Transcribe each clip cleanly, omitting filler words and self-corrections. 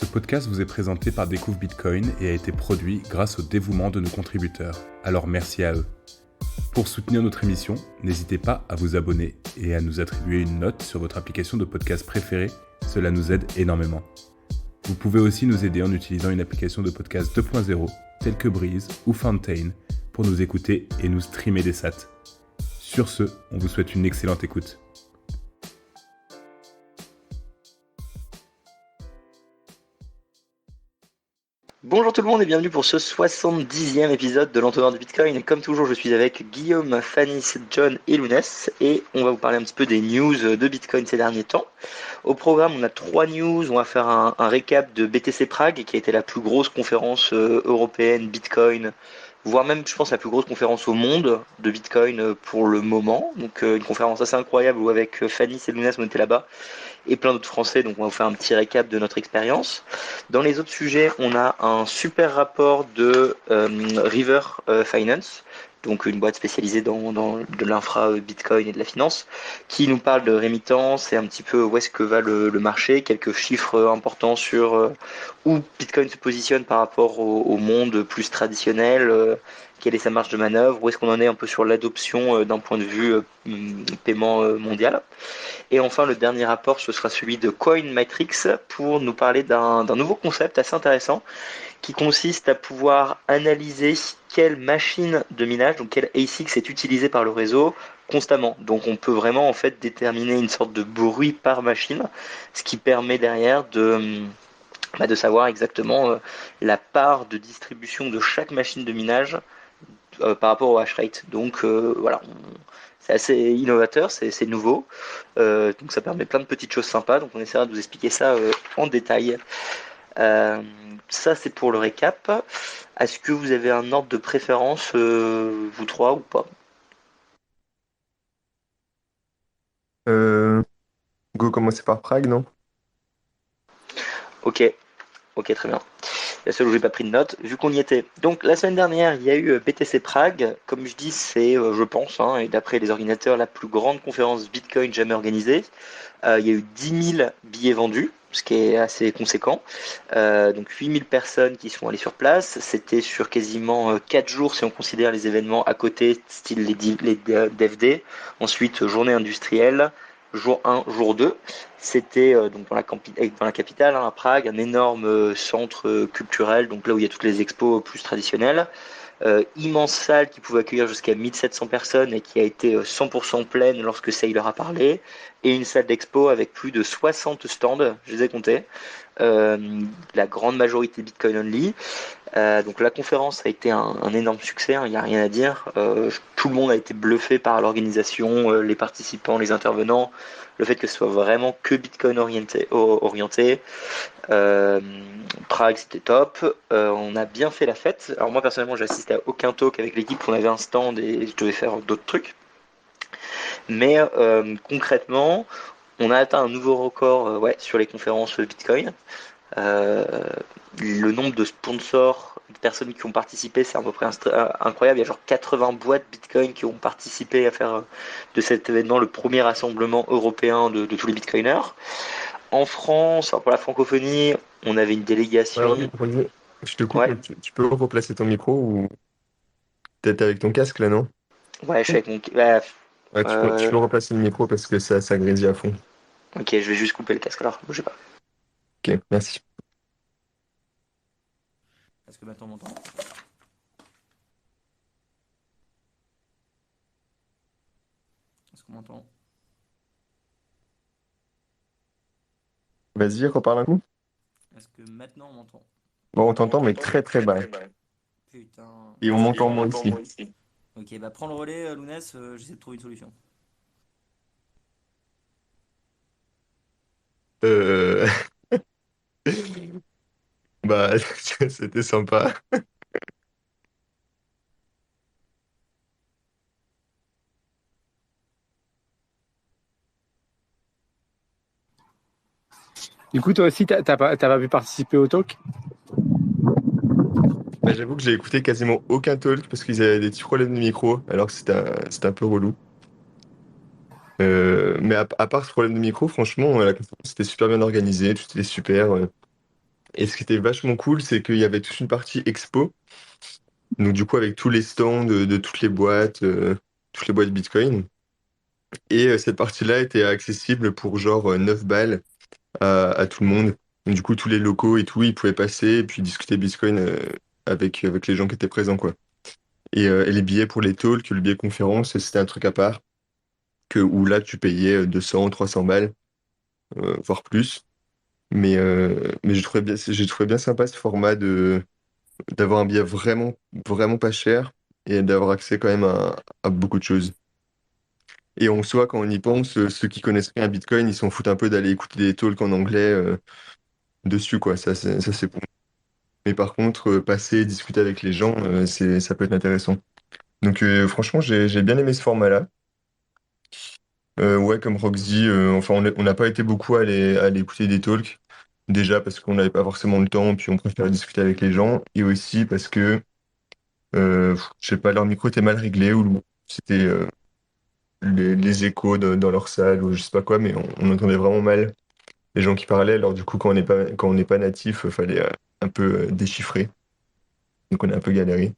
Ce podcast vous est présenté par Découvre Bitcoin et a été produit grâce au dévouement de nos contributeurs. Alors merci à eux. Pour soutenir notre émission, n'hésitez pas à vous abonner et à nous attribuer une note sur votre application de podcast préférée, cela nous aide énormément. Vous pouvez aussi nous aider en utilisant une application de podcast 2.0 telle que Breeze ou Fountain pour nous écouter et nous streamer des sats. Sur ce, on vous souhaite une excellente écoute. Bonjour tout le monde et bienvenue pour ce 70e épisode de l'entonnoir du Bitcoin. Et comme toujours, je suis avec Guillaume, Fanny, John et Lounès et on va vous parler un petit peu des news de Bitcoin ces derniers temps. Au programme, on a 3 news. On va faire un récap de BTC Prague qui a été la plus grosse conférence européenne Bitcoin, voire même, je pense, la plus grosse conférence au monde de Bitcoin pour le moment. Donc une conférence assez incroyable où avec Fanny et Lounès, on était là-bas et plein d'autres Français, donc on va vous faire un petit récap de notre expérience. Dans les autres sujets, on a un super rapport de River Finance, donc une boîte spécialisée dans de l'infra Bitcoin et de la finance, qui nous parle de rémittance et un petit peu où est-ce que va le marché, quelques chiffres importants sur où Bitcoin se positionne par rapport au monde plus traditionnel, quelle est sa marge de manœuvre, où est-ce qu'on en est un peu sur l'adoption d'un point de vue paiement mondial. Et enfin, le dernier rapport, ce sera celui de CoinMatrix pour nous parler d'un nouveau concept assez intéressant qui consiste à pouvoir analyser quelle machine de minage, donc quel ASIC est utilisé par le réseau constamment. Donc on peut vraiment en fait déterminer une sorte de bruit par machine, ce qui permet derrière de savoir exactement la part de distribution de chaque machine de minage par rapport au hash rate. Donc voilà, c'est assez innovateur, c'est nouveau. Donc ça permet plein de petites choses sympas. Donc on essaiera de vous expliquer ça en détail. Euh, Ça c'est pour le récap. Est-ce que vous avez un ordre de préférence, vous trois, ou pas? Euh, Go commencer par Prague, non? Ok, ok, très bien. La seule où j'ai pas pris de notes, vu qu'on y était. Donc la semaine dernière, il y a eu BTC Prague. Comme je dis, c'est, je pense, hein, et d'après les organisateurs, la plus grande conférence Bitcoin jamais organisée. Il y a eu 10 000 billets vendus, ce qui est assez conséquent. Donc 8 000 personnes qui sont allées sur place. C'était sur quasiment 4 jours si on considère les événements à côté, style les DFD. Ensuite, journée industrielle, jour 1, jour 2. C'était donc dans la capitale, hein, à Prague, un énorme centre culturel, donc là où il y a toutes les expos plus traditionnelles. Immense salle qui pouvait accueillir jusqu'à 1700 personnes et qui a été 100% pleine lorsque Saylor a parlé, et une salle d'expo avec plus de 60 stands, je les ai comptés, la grande majorité Bitcoin only. Donc la conférence a été un énorme succès, hein, il n'y a rien à dire. Tout le monde a été bluffé par l'organisation, les participants, les intervenants, le fait que ce soit vraiment que Bitcoin orienté. Euh, Prague, c'était top. On a bien fait la fête. Alors moi personnellement, j'ai assisté à aucun talk avec l'équipe. On avait un stand et je devais faire d'autres trucs. Mais concrètement, on a atteint un nouveau record ouais, sur les conférences Bitcoin. Euh, le nombre de sponsors, de personnes qui ont participé, c'est à peu près incroyable. Il y a genre 80 boîtes Bitcoin qui ont participé à faire de cet événement le premier rassemblement européen de tous les Bitcoiners. En France, pour la francophonie, on avait une Ouais, délégation. Roger, je te coupe, Ouais, mais tu peux replacer ton micro ou t'es avec ton casque là, non? ouais, je suis avec mon. Bah, Ouais, tu peux replacer le micro parce que ça grésille à fond. ok, je vais juste couper le casque alors, bougez pas. Ok, merci. Est-ce que maintenant on m'entend? Est-ce qu'on m'entend? Vas-y, reparle un coup. Est-ce que maintenant on m'entend? Bon, on t'entend, mais très très bas. Putain. Et on m'entend moins ici. Ok, bah prends le relais, Lounès, j'essaie de trouver une solution. Euh... Bah, c'était sympa. Du coup, toi aussi, t'as pas pu participer au talk? Bah, j'avoue que j'ai écouté quasiment aucun talk parce qu'ils avaient des petits problèmes de micro, alors que c'était un peu relou. Mais à part ce problème de micro, franchement, la conférence était super bien organisée, tout était super. Et ce qui était vachement cool, c'est qu'il y avait toute une partie expo. Donc du coup, avec tous les stands de toutes les boîtes Bitcoin. Et cette partie-là était accessible pour genre 9 balles à tout le monde. Donc, du coup, tous les locaux et tout, ils pouvaient passer et puis discuter Bitcoin avec les gens qui étaient présents, quoi. Et les billets pour les talks, le billet conférence, c'était un truc à part, où là, tu payais 200, 300 balles, voire plus. Mais j'ai trouvé bien sympa ce format d'avoir un billet vraiment, vraiment pas cher et d'avoir accès quand même à beaucoup de choses. Et en soi, quand on y pense, ceux qui connaissent rien à Bitcoin, ils s'en foutent un peu d'aller écouter des talks en anglais dessus, quoi. Ça, c'est bon. Mais par contre, passer et discuter avec les gens, ça peut être intéressant. Donc, franchement, j'ai bien aimé ce format-là. Ouais, comme Roxy, enfin, on n'a pas été beaucoup à aller écouter des talks. Déjà parce qu'on n'avait pas forcément le temps, puis on préférait discuter avec les gens. Et aussi parce que, je sais pas, leur micro était mal réglé ou c'était les échos dans leur salle ou je sais pas quoi, mais on entendait vraiment mal les gens qui parlaient. Alors du coup, quand on n'est pas natif, fallait un peu déchiffrer. Donc on a un peu galéré.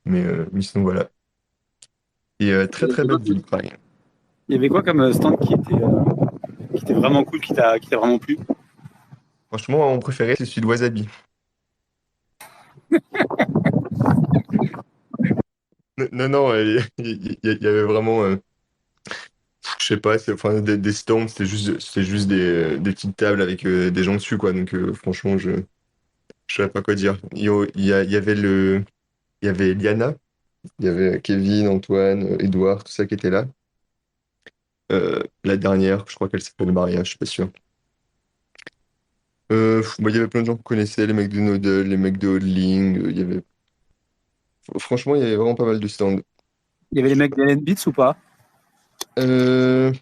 Mais sinon voilà. Et très très belle ville, Prague. Il y avait quoi comme stand qui était vraiment cool, qui t'a vraiment plu? Franchement, mon préféré, c'est celui de Wasabi. Non, non, il y avait vraiment, je sais pas, enfin, des stands, c'était juste des petites tables avec des gens dessus, quoi. Donc franchement, je savais pas quoi dire. Il y avait Liana, il y avait Kevin, Antoine, Edouard, tout ça qui était là. La dernière, je crois qu'elle s'appelle Maria, je suis pas sûr. Bah, il y avait plein de gens qu'on connaissait, les mecs de Nodel, les mecs de Hodling, franchement, il y avait vraiment pas mal de stands. Il y avait les mecs d'Ellen Beats ou pas? Euh, je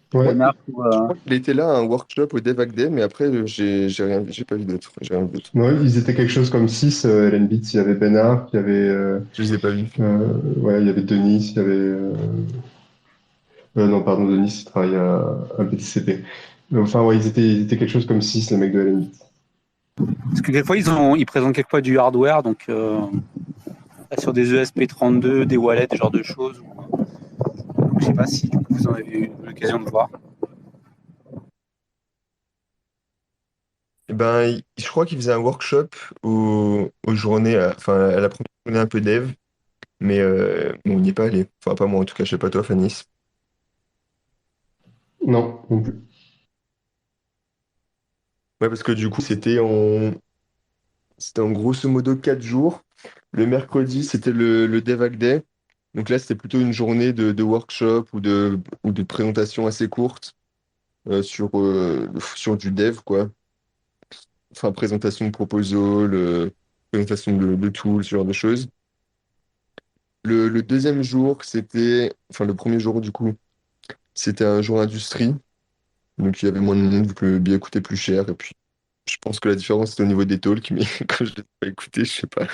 crois Ouais, Bernard je crois qu'il était là à un workshop au Dev Day, mais après, j'ai pas vu d'autres. J'ai rien vu d'autre. ouais, ils étaient quelque chose comme 6, Ellen Beats. Il y avait Benard, il y avait, Je les ai pas vus. ouais, il y avait Denis, il y avait, non, pardon, Denis, il travaille à BTCP. Mais enfin, ouais, ils étaient quelque chose comme 6, les mecs de Ellen Beats. Parce que quelquefois, ils présentent quelquefois du hardware, donc sur des ESP32, des wallets, ce genre de choses. Donc, je sais pas si du coup, vous en avez eu l'occasion de voir. Eh ben, je crois qu'il faisait un workshop aux journées, enfin, à la première journée un peu dev, mais bon, on n'y est pas allé. Enfin, pas moi en tout cas, je sais pas toi, Fanis. Non, non plus. Ouais, parce que du coup, c'était en grosso modo 4 jours. Le mercredi, c'était le Dev Hack Day. Donc là, c'était plutôt une journée de workshop ou de présentation assez courte sur du dev, quoi. Enfin, présentation de proposal, présentation de tools, ce genre de choses. Le deuxième jour, enfin le premier jour du coup, c'était un jour industrie. Donc il y avait moins de monde vu que le billet coûtait plus cher. Et puis je pense que la différence c'était au niveau des talks, mais quand je l'ai pas écouté, je sais pas.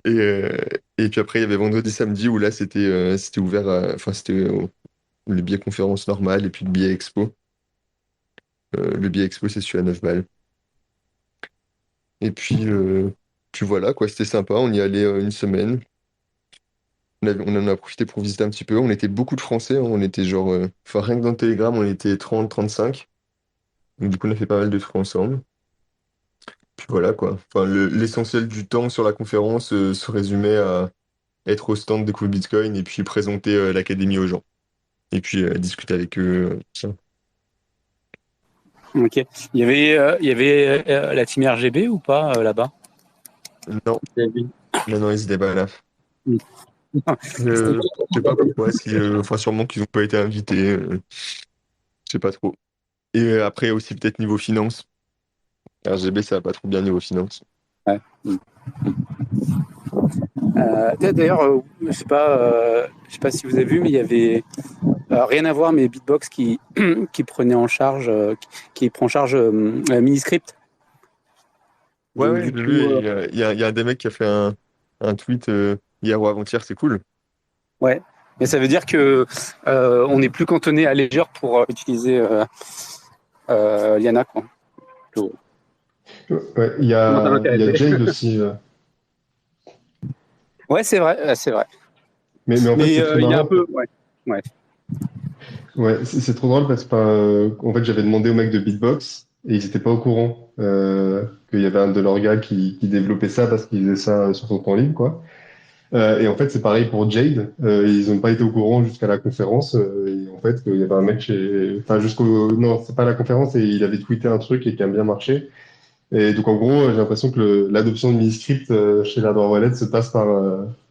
Et, euh, et puis après, il y avait vendredi, samedi où là c'était ouvert enfin c'était le billet conférence normal et puis le billet expo. Le billet expo, c'est celui à 9 balles. Et puis voilà, quoi, c'était sympa. On y allait une semaine. On en a profité pour visiter un petit peu. On était beaucoup de Français, hein. On était genre, enfin, rien que dans le Telegram, on était 30, 35. Donc, du coup, on a fait pas mal de trucs ensemble. Puis voilà, quoi. Enfin, l'essentiel du temps sur la conférence se résumait à être au stand Découvre Bitcoin et puis présenter l'académie aux gens. Et puis discuter avec eux. Ça. Ok. Il y avait la team RGB ou pas là-bas? Non, non, non, ils étaient pas là. C'était Je sais pas pourquoi, enfin, sûrement qu'ils n'ont pas été invités. Je sais pas trop. Et après aussi, peut-être niveau finance. RGB, ça va pas trop bien niveau finance. ouais. D'ailleurs, je sais pas si vous avez vu, mais il y avait rien à voir, mais Bitbox qui prenait en charge, qui prend en charge Miniscript. Ouais, Donc ouais, du j'ai coup, vu, il y a un des mecs qui a fait un tweet hier ou avant-hier, c'est cool. ouais. Mais ça veut dire que on n'est plus cantonné à Ledger pour utiliser Liana, quoi. crypto. Ouais, Comment ça il y a m'intéressait. Jade aussi. Ouais, c'est vrai, ouais, c'est vrai. Mais en fait, Mais c'est très il y a un marrant. peu, ouais, ouais. Ouais, c'est trop drôle parce que en fait, j'avais demandé au mec de Beatbox et ils étaient pas au courant qu'il y avait un de leurs gars qui développait ça parce qu'il faisait ça sur son temps libre, quoi. Et en fait, c'est pareil pour Jade. Ils ont pas été au courant jusqu'à la conférence. Et en fait, il y avait un mec enfin, non, c'est pas la conférence et il avait tweeté un truc et qui a bien marché. Et donc, en gros, j'ai l'impression que l'adoption de Miniscript chez l'Hardware Wallet se passe par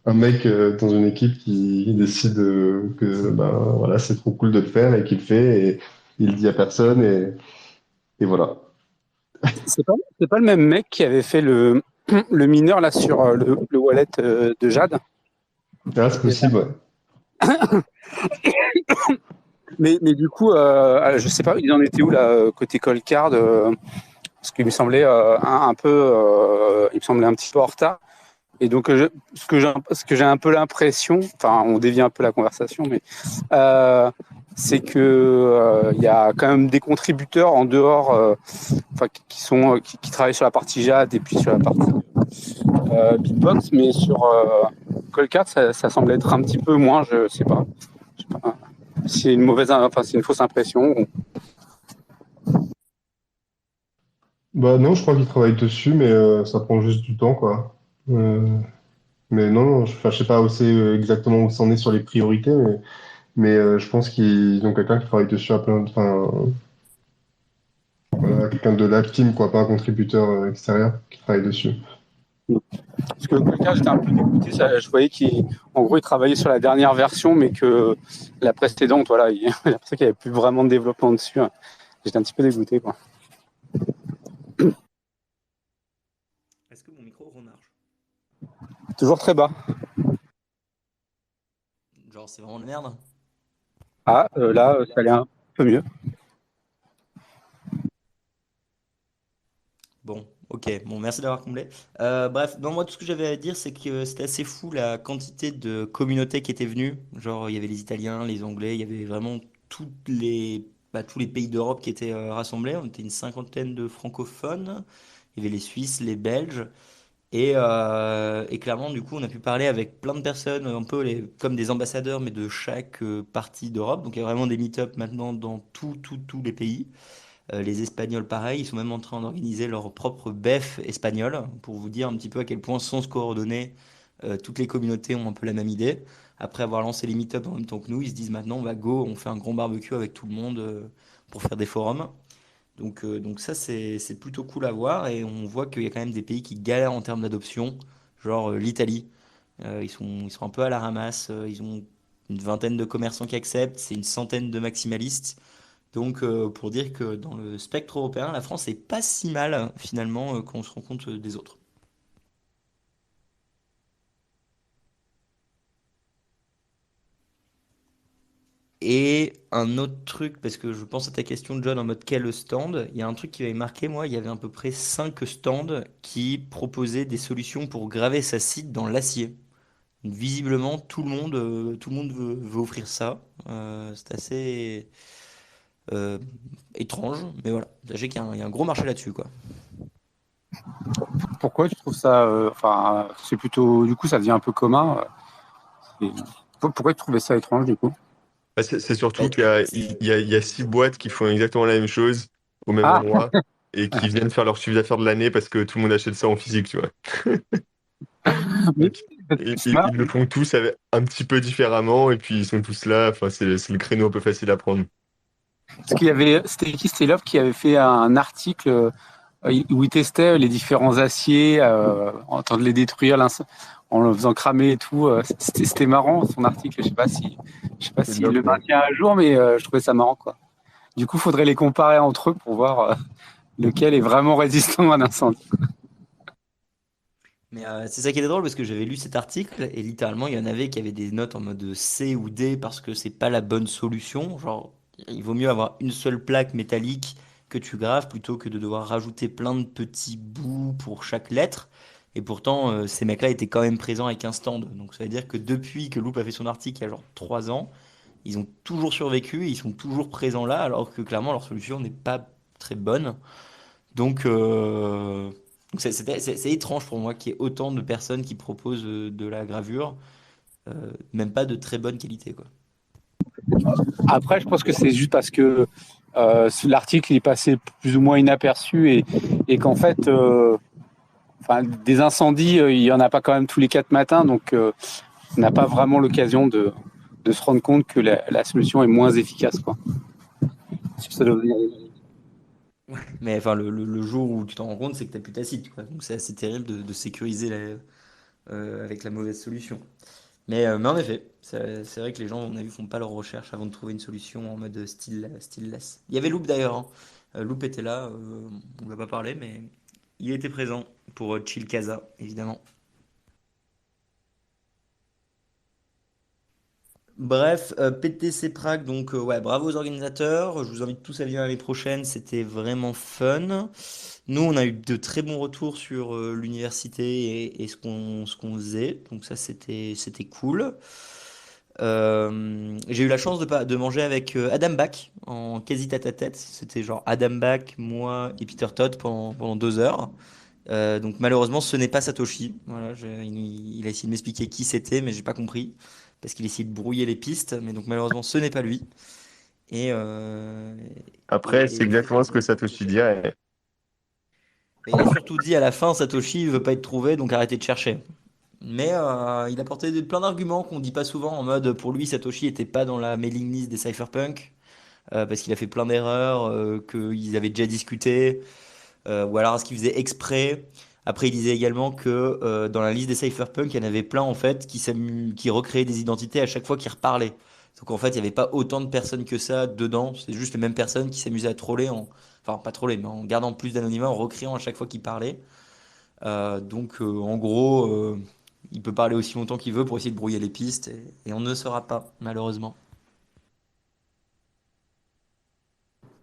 un mec dans une équipe qui décide que ben, voilà, c'est trop cool de le faire et qu'il le fait et il le dit à personne et voilà. C'est pas le même mec qui avait fait le mineur là sur le wallet de Jade. Ah, c'est possible, ouais. Mais du coup, je sais pas, il en était où là côté Coldcard parce qu'il me semblait un peu, il me semblait un petit peu en retard. Et donc, ce que j'ai un peu l'impression, enfin, on dévie un peu la conversation, mais euh, c'est que il y a quand même des contributeurs en dehors, enfin, qui travaillent sur la partie JAD et puis sur la partie Beatbox, mais sur Coldcard, ça semble être un petit peu moins, je sais pas. Je sais pas. C'est une mauvaise, enfin, c'est une fausse impression. Bah non, je crois qu'il travaille dessus, mais ça prend juste du temps, quoi. Euh, mais non, non, enfin, je sais pas aussi exactement où c'en est sur les priorités, mais je pense qu'ils ont quelqu'un qui travaille dessus à enfin, voilà, quelqu'un de la team, quoi, pas un contributeur extérieur qui travaille dessus. Parce que Coldcard, j'étais un peu dégoûté. Je voyais qu'en gros, il travaillait sur la dernière version, mais que la précédente, voilà, j'ai l'impression qu'il n'y avait plus vraiment de développement dessus. J'étais un petit peu dégoûté, quoi. Est-ce que mon micro remarche? Toujours très bas. Genre, c'est vraiment de merde. Ah, là, ça allait un peu mieux. Bon, ok, bon, merci d'avoir comblé. Bref, non, moi, tout ce que j'avais à dire, c'est que c'était assez fou la quantité de communautés qui étaient venues. Genre, il y avait les Italiens, les Anglais, il y avait vraiment tous les pays d'Europe qui étaient rassemblés. On était une cinquantaine de francophones. Il y avait les Suisses, les Belges. Et clairement, du coup, on a pu parler avec plein de personnes, un peu comme des ambassadeurs, mais de chaque partie d'Europe. Donc, il y a vraiment des meet-up maintenant dans tous les pays. Les Espagnols, pareil, ils sont même en train d'organiser leur propre BEF espagnol, pour vous dire un petit peu à quel point, sans se coordonner, toutes les communautés ont un peu la même idée. Après avoir lancé les meet-up en même temps que nous, ils se disent maintenant, on va go, on fait un grand barbecue avec tout le monde pour faire des forums. Donc ça, c'est plutôt cool à voir et on voit qu'il y a quand même des pays qui galèrent en termes d'adoption, genre l'Italie. Ils sont un peu à la ramasse, ils ont une vingtaine de commerçants qui acceptent, c'est une centaine de maximalistes. Donc pour dire que dans le spectre européen, la France est pas si mal finalement quand on se rend compte des autres. Et un autre truc, parce que je pense à ta question, John, en mode quel stand, il y a un truc qui m'avait marqué, moi, il y avait à peu près 5 stands qui proposaient des solutions pour graver sa site dans l'acier. Donc, visiblement, tout le monde veut offrir ça. C'est assez euh, étrange, mais voilà. Sachez qu'il y a un gros marché là-dessus, quoi. Pourquoi tu trouves ça, enfin, c'est plutôt, du coup, ça devient un peu commun. Et pourquoi tu trouvais ça étrange, du coup? Bah, c'est surtout Mais- qu'il y a 6 boîtes qui font exactement la même chose au même Ah, endroit et qui viennent faire leur chiffre d'affaires de l'année parce que tout le monde achète ça en physique, tu vois. mais Donc, c'est marrant. ils le font tous un petit peu différemment et puis ils sont tous là. Enfin, c'est le créneau un peu facile à prendre. Parce qu'il y avait, c'était qui? C'était Love qui avait fait un article où il testait les différents aciers en train de les détruire en le faisant cramer et tout. C'était marrant son article. Je sais pas C'est s'il top, le ouais. maintient à jour, mais je trouvais ça marrant, quoi. Du coup, faudrait les comparer entre eux pour voir lequel est vraiment résistant à un incendie. Mais c'est ça qui est drôle parce que j'avais lu cet article et littéralement il y en avait qui avaient des notes en mode C ou D parce que c'est pas la bonne solution. Genre, il vaut mieux avoir une seule plaque métallique que tu graves plutôt que de devoir rajouter plein de petits bouts pour chaque lettre. Et pourtant, ces mecs-là étaient quand même présents avec un stand. Donc ça veut dire que depuis que Loop a fait son article il y a genre 3 ans, ils ont toujours survécu et ils sont toujours présents là alors que clairement leur solution n'est pas très bonne. Donc c'est étrange pour moi qu'il y ait autant de personnes qui proposent de la gravure, même pas de très bonne qualité, quoi. Après, je pense que c'est juste parce que l'article est passé plus ou moins inaperçu et qu'en fait, des incendies, il y en a pas quand même tous les 4 matins, donc on n'a pas vraiment l'occasion de se rendre compte que la solution est moins efficace, quoi. Ça doit venir- Mais enfin, le jour où tu t'en rends compte, c'est que t'as plus ta site, quoi. Donc c'est assez terrible de sécuriser avec la mauvaise solution. Mais en effet, c'est vrai que les gens, on a vu, font pas leurs recherches avant de trouver une solution en mode style-less. Il y avait Loop d'ailleurs, hein. Loop était là, on ne va pas parler, mais il était présent pour Chill Casa, évidemment. Bref, PTC Prague, donc ouais, bravo aux organisateurs. Je vous invite tous à venir l'année prochaine, c'était vraiment fun. Nous, on a eu de très bons retours sur l'université et ce qu'on faisait, donc ça c'était cool. J'ai eu la chance de manger avec Adam Bach en quasi tête-à-tête. C'était genre Adam Bach, moi et Peter Todd pendant 2 heures. Donc malheureusement, ce n'est pas Satoshi. Voilà, il a essayé de m'expliquer qui c'était, mais j'ai pas compris parce qu'il essayait de brouiller les pistes. Mais donc malheureusement, ce n'est pas lui. Et, euh, Après, c'est et exactement ce que Satoshi dirait. il a surtout dit à la fin, Satoshi veut pas être trouvé, donc arrêtez de chercher. Mais il a porté plein d'arguments qu'on dit pas souvent en mode pour lui, Satoshi était pas dans la mailing list des cypherpunks. Parce qu'il a fait plein d'erreurs, qu'ils avaient déjà discuté, ou alors est-ce qu'il faisait exprès. Après, il disait également que dans la liste des cypherpunks, il y en avait plein en fait qui recréaient des identités à chaque fois qu'ils reparlaient. Donc en fait, il n'y avait pas autant de personnes que ça dedans. C'est juste les mêmes personnes qui s'amusaient à troller, enfin pas troller, mais en gardant plus d'anonymat, en recréant à chaque fois qu'ils parlaient. En gros, il peut parler aussi longtemps qu'il veut pour essayer de brouiller les pistes et on ne saura pas, malheureusement.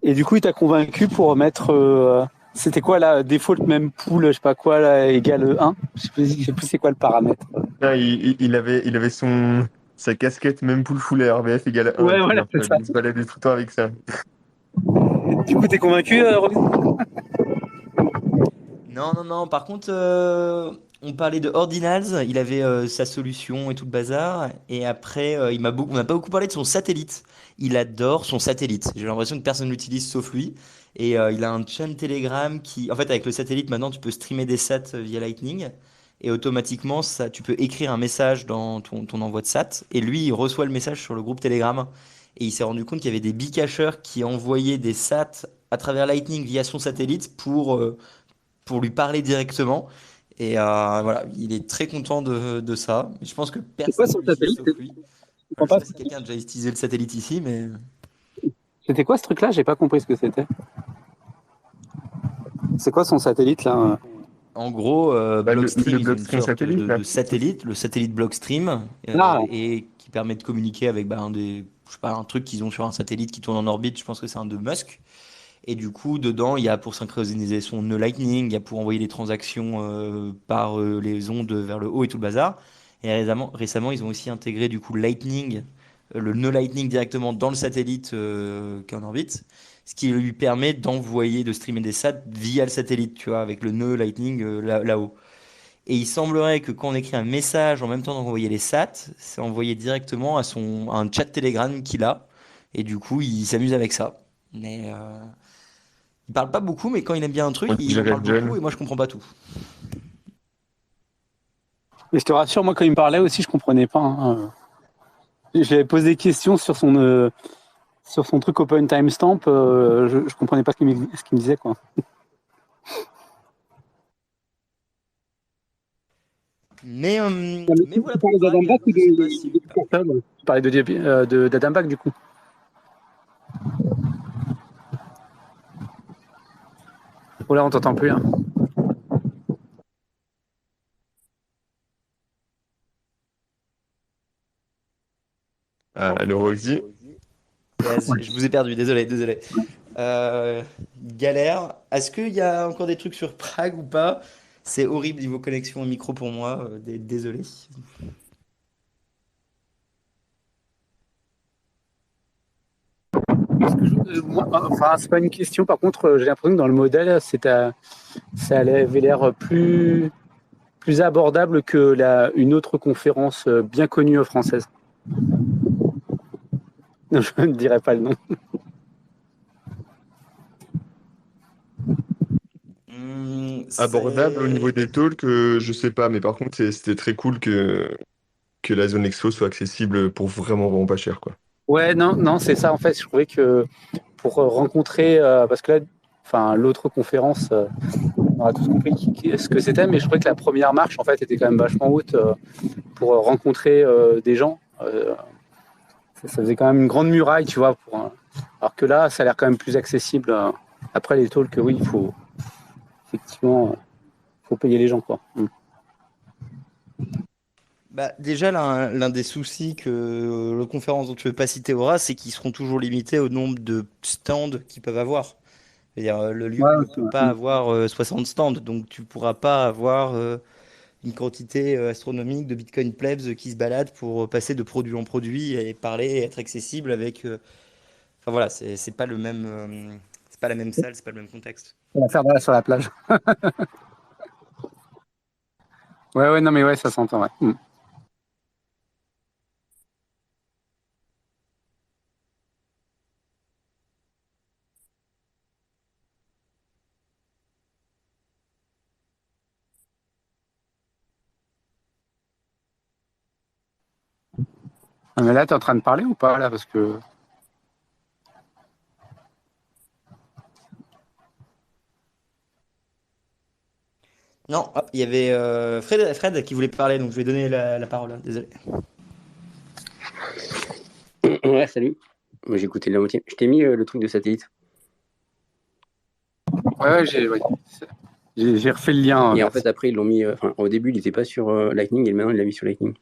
Et du coup, il t'a convaincu pour mettre. C'était quoi là? Default même pool, je sais pas quoi, là, égale 1. Je sais plus c'est quoi le paramètre. Ah, il avait sa casquette même pool full RBF égale 1, Ouais, tu voilà, vois. c'est ça. Il se baladait tout le temps avec ça. Du coup, t'es convaincu, Robin? Non, non, non. Par contre, on parlait de Ordinals. Il avait sa solution et tout le bazar. Et après, on n'a pas beaucoup parlé de son satellite. Il adore son satellite. J'ai l'impression que personne ne l'utilise sauf lui. Et il a un channel Telegram qui, en fait, avec le satellite, maintenant, tu peux streamer des sats via Lightning. Et automatiquement, ça, tu peux écrire un message dans ton envoi de sat. Et lui, il reçoit le message sur le groupe Telegram. Et il s'est rendu compte qu'il y avait des bicacheurs qui envoyaient des sats à travers Lightning via son satellite pour lui parler directement. Et voilà, il est très content de ça. Je pense que C'est quoi personne son ne l'utilise satellite? sauf lui. Je Je comprends sais pas. pas si quelqu'un a déjà utilisé le satellite ici, mais C'était quoi ce truc-là? J'ai pas compris ce que c'était. C'est quoi son satellite là? en gros, Bah, le Blockstream, ils ont une Blockstream sorte satellite, là. de satellite, le satellite Blockstream, Ah, et qui permet de communiquer avec je sais pas, un truc qu'ils ont sur un satellite qui tourne en orbite. Je pense que c'est un de Musk. Et du coup, dedans, il y a pour synchroniser son nœud Lightning, il y a pour envoyer des transactions par les ondes vers le haut et tout le bazar. Et récemment, ils ont aussi intégré du coup Lightning, le nœud Lightning directement dans le satellite qui est en orbite, ce qui lui permet d'envoyer, de streamer des sats via le satellite, tu vois, avec le nœud Lightning là-haut. Et il semblerait que quand on écrit un message en même temps d'envoyer les sats, c'est envoyé directement à un chat Telegram qu'il a. Et du coup, il s'amuse avec ça. Il parle pas beaucoup, mais quand il aime bien un truc, On il en dirait parle beaucoup John. et moi je comprends pas tout. et je te rassure, moi quand il me parlait aussi, je comprenais pas, hein. J'avais posé des questions sur son truc Open Timestamp. Je comprenais pas ce qu'il me disait, quoi. Mais voilà Tu pour parlais d'Adam Prague. Back ou Je sais pas si. de Portable? Tu parlais d'Adam Back du coup. Oh là, on t'entend plus, hein. Ah, le Roxy. Yes, je vous ai perdu, désolé, désolé. Galère. Est-ce qu'il y a encore des trucs sur Prague ou pas? C'est horrible niveau connexion au micro pour moi. Désolé. Enfin, c'est pas une question. Par contre, j'ai l'impression que dans le modèle, ça avait l'air plus abordable que une autre conférence bien connue française. Je ne dirai pas le nom. Abordable au niveau des talks, je sais pas, mais par contre, c'était très cool que la zone expo soit accessible pour vraiment, vraiment pas cher, quoi. Ouais, non, c'est ça. En fait, je trouvais que pour rencontrer, parce que là, enfin, l'autre conférence, on a tous compris ce que c'était, mais je trouvais que la première marche, en fait, était quand même vachement haute pour rencontrer des gens. Ça faisait quand même une grande muraille, tu vois. Alors que là, ça a l'air quand même plus accessible. Après les talks, oui, il faut effectivement, faut payer les gens, quoi. Bah, déjà, l'un des soucis que le conférence dont tu veux pas citer aura, c'est qu'ils seront toujours limités au nombre de stands qu'ils peuvent avoir. C'est-à-dire, le lieu Ouais, ne c'est peut vrai. pas avoir 60 stands, donc tu pourras pas avoir une quantité astronomique de Bitcoin plebs qui se baladent pour passer de produit en produit et parler et être accessible avec. Enfin voilà, c'est pas le même, c'est pas la même salle, c'est pas le même contexte. On va faire sur la plage. Ouais, non, mais ouais, ça s'entend, ouais. Ah, mais là, t'es en train de parler ou pas, là, parce que. Non, hop, il y avait Fred qui voulait parler, donc je vais donner la parole, hein, désolé. Ouais, salut. Moi, j'ai écouté la moitié. Je t'ai mis le truc de satellite. Ouais, j'ai refait le lien. Et en fait, après, ils l'ont mis. Enfin, au début, il n'était pas sur Lightning et maintenant, il l'a mis sur Lightning.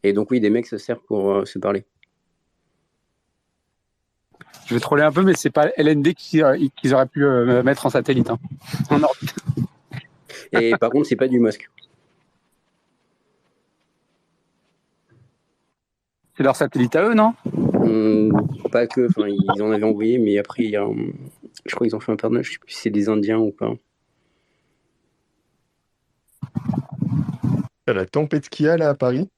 Et donc, oui, des mecs se servent pour se parler. Je vais troller un peu, mais c'est pas LND qu'ils auraient pu mettre en satellite. Hein. En orbite. Et par contre, c'est pas du Musk. C'est leur satellite à eux, non? Pas que. Enfin, ils en avaient envoyé, mais après, je crois qu'ils ont fait un partenariat. Je sais plus si c'est des Indiens ou pas. La tempête qu'il y a là à Paris.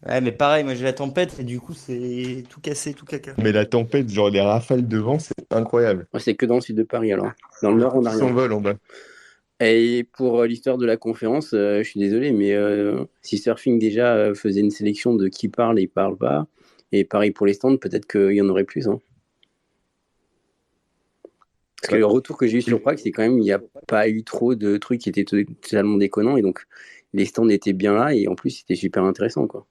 Ouais, mais pareil, moi j'ai la tempête et du coup c'est tout cassé, tout caca. Mais la tempête, genre les rafales de vent, c'est incroyable. Ouais, c'est que dans le sud de Paris, alors. Dans le nord, on n'a Tout rien. s'envole en bas. Et pour l'histoire de la conférence, je suis désolé, mais si Surfing déjà faisait une sélection de qui parle et parle pas, et pareil pour les stands, peut-être qu'il y en aurait plus. Hein. Parce que le retour que j'ai eu sur Prague, c'est quand même il n'y a pas eu trop de trucs qui étaient totalement déconnants, et donc les stands étaient bien là, et en plus c'était super intéressant, quoi.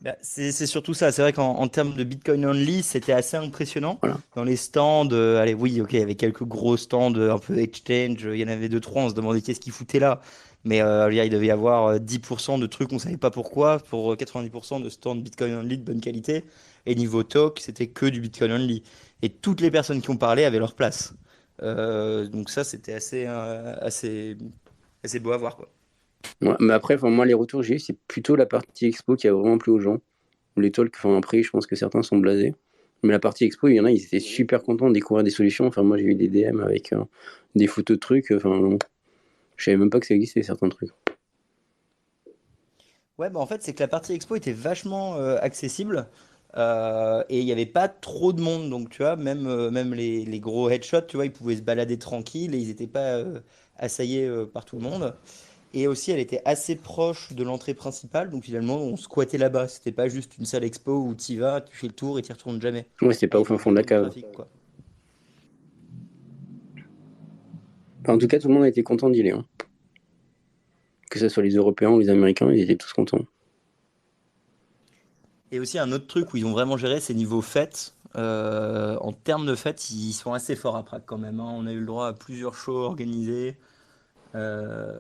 Bah, c'est surtout ça, c'est vrai qu'en termes de Bitcoin only, c'était assez impressionnant. Voilà. Dans les stands, allez, oui, ok, il y avait quelques gros stands un peu exchange, il y en avait deux, trois, on se demandait qu'est-ce qu'ils foutaient là. Mais je veux dire, il devait y avoir 10% de trucs, on savait pas pourquoi, pour 90% de stands Bitcoin only de bonne qualité. Et niveau talk, c'était que du Bitcoin only. Et toutes les personnes qui ont parlé avaient leur place. Donc ça, c'était assez beau à voir, quoi. Ouais, mais après, moi, les retours que j'ai eu, c'est plutôt la partie expo qui a vraiment plu aux gens. Les talks, après, je pense que certains sont blasés. Mais la partie expo, il y en a, ils étaient super contents de découvrir des solutions. Enfin, moi, j'ai eu des DM avec des photos de trucs. Enfin, je savais même pas que ça existait, certains trucs. Ouais, bah en fait, c'est que la partie expo était vachement accessible et il n'y avait pas trop de monde. Donc, tu vois, même les gros headshots, tu vois, ils pouvaient se balader tranquille et ils n'étaient pas assaillés par tout le monde. Et aussi, elle était assez proche de l'entrée principale. Donc, finalement, on squattait là-bas. C'était pas juste une salle expo où tu y vas, tu fais le tour et tu retournes jamais. Ouais, c'était Ah, pas il au y fin avait fond de la beaucoup de cave. trafic, quoi. Enfin, en tout cas, tout le monde a été content d'y aller. Hein. Que ce soit les Européens ou les Américains, ils étaient tous contents. Et aussi, un autre truc où ils ont vraiment géré, c'est niveau fête. En termes de fête, ils sont assez forts à Prague quand même, hein. On a eu le droit à plusieurs shows organisés. Euh,